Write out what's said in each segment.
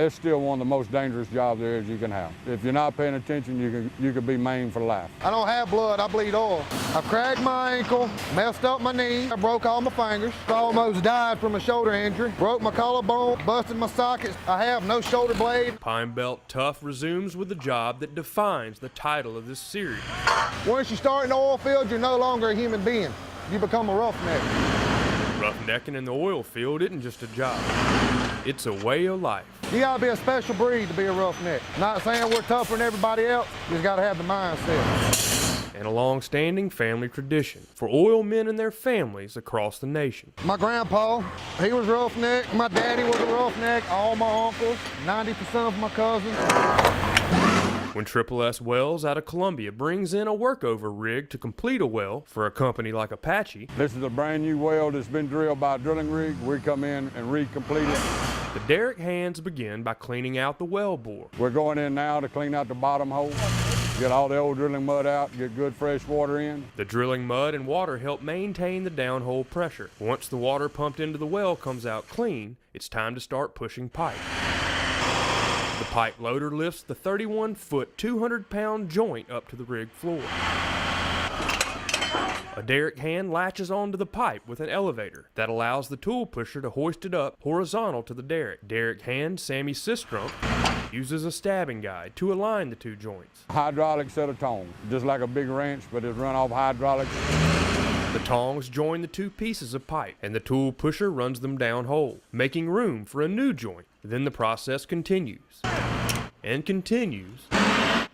it's still one of the most dangerous jobs there is you can have. If you're not paying attention, you could be maimed for life. I don't have blood, I bleed oil. I cracked my ankle, messed up my knee, I broke all my fingers, almost died from a shoulder injury, broke my collarbone, busted my sockets. I have no shoulder blade. Pine Belt Tough resumes with the job that defines the title of this series. Once you start in the oil field, you're no longer a human being. You become a roughneck. Roughnecking in the oil field isn't just a job. It's a way of life. You gotta be a special breed to be a roughneck. Not saying we're tougher than everybody else, you just gotta have the mindset. And a long-standing family tradition for oil men and their families across the nation. My grandpa, he was roughneck. My daddy was a roughneck. All my uncles, 90% of my cousins. When Triple S Wells out of Columbia brings in a workover rig to complete a well for a company like Apache. This is a brand new well that's been drilled by a drilling rig. We come in and recomplete it. The derrick hands begin by cleaning out the well bore. We're going in now to clean out the bottom hole, get all the old drilling mud out, get good fresh water in. The drilling mud and water help maintain the downhole pressure. Once the water pumped into the well comes out clean, it's time to start pushing pipe. The pipe loader lifts the 31-foot, 200-pound joint up to the rig floor. A derrick hand latches onto the pipe with an elevator that allows the tool pusher to hoist it up horizontal to the derrick. Derrick hand Sammy Sistrunk uses a stabbing guide to align the two joints. Hydraulic set of tongs, just like a big wrench, but it's run off hydraulics. The tongs join the two pieces of pipe, and the tool pusher runs them down hole, making room for a new joint. Then the process continues, and continues,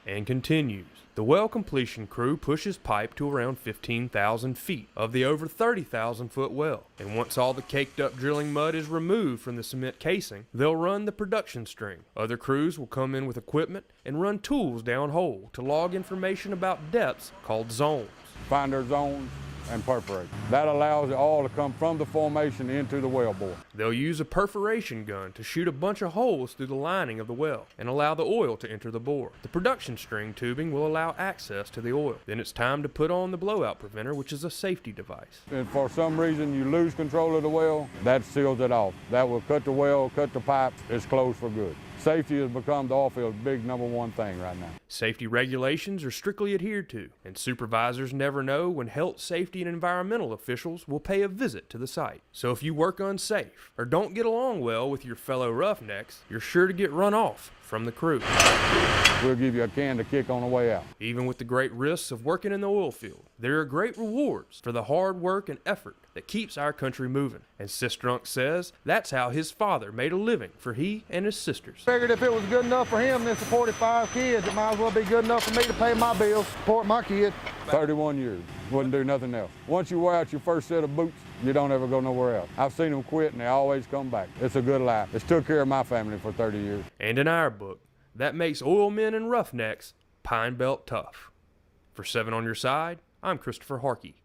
and continues. The well completion crew pushes pipe to around 15,000 feet of the over 30,000-foot well, and once all the caked up drilling mud is removed from the cement casing, they'll run the production string. Other crews will come in with equipment and run tools down hole to log information about depths called zones. Find their zones and perforate. That allows it all to come from the formation into the well bore. They'll use a perforation gun to shoot a bunch of holes through the lining of the well and allow the oil to enter the bore. The production string tubing will allow access to the oil. Then it's time to put on the blowout preventer, which is a safety device. If for some reason you lose control of the well, that seals it off. That will cut the well, cut the pipes, it's closed for good. Safety has become the oil field's big #1 thing right now. Safety regulations are strictly adhered to, and supervisors never know when health, safety, and environmental officials will pay a visit to the site. So if you work unsafe or don't get along well with your fellow roughnecks, you're sure to get run off from the crew. We'll give you a can to kick on the way out. Even with the great risks of working in the oil field, there are great rewards for the hard work and effort that keeps our country moving. And Sistrunk says that's how his father made a living for he and his sisters. Figured if it was good enough for him, then supported 5 kids, it might as well be good enough for me to pay my bills, support my kids. 31 years, wouldn't do nothing else. Once you wear out your first set of boots, you don't ever go nowhere else. I've seen them quit and they always come back. It's a good life. It's took care of my family for 30 years. And in our book, that makes oil men and roughnecks Pine Belt tough. For 7 on Your Side, I'm Christopher Harkey.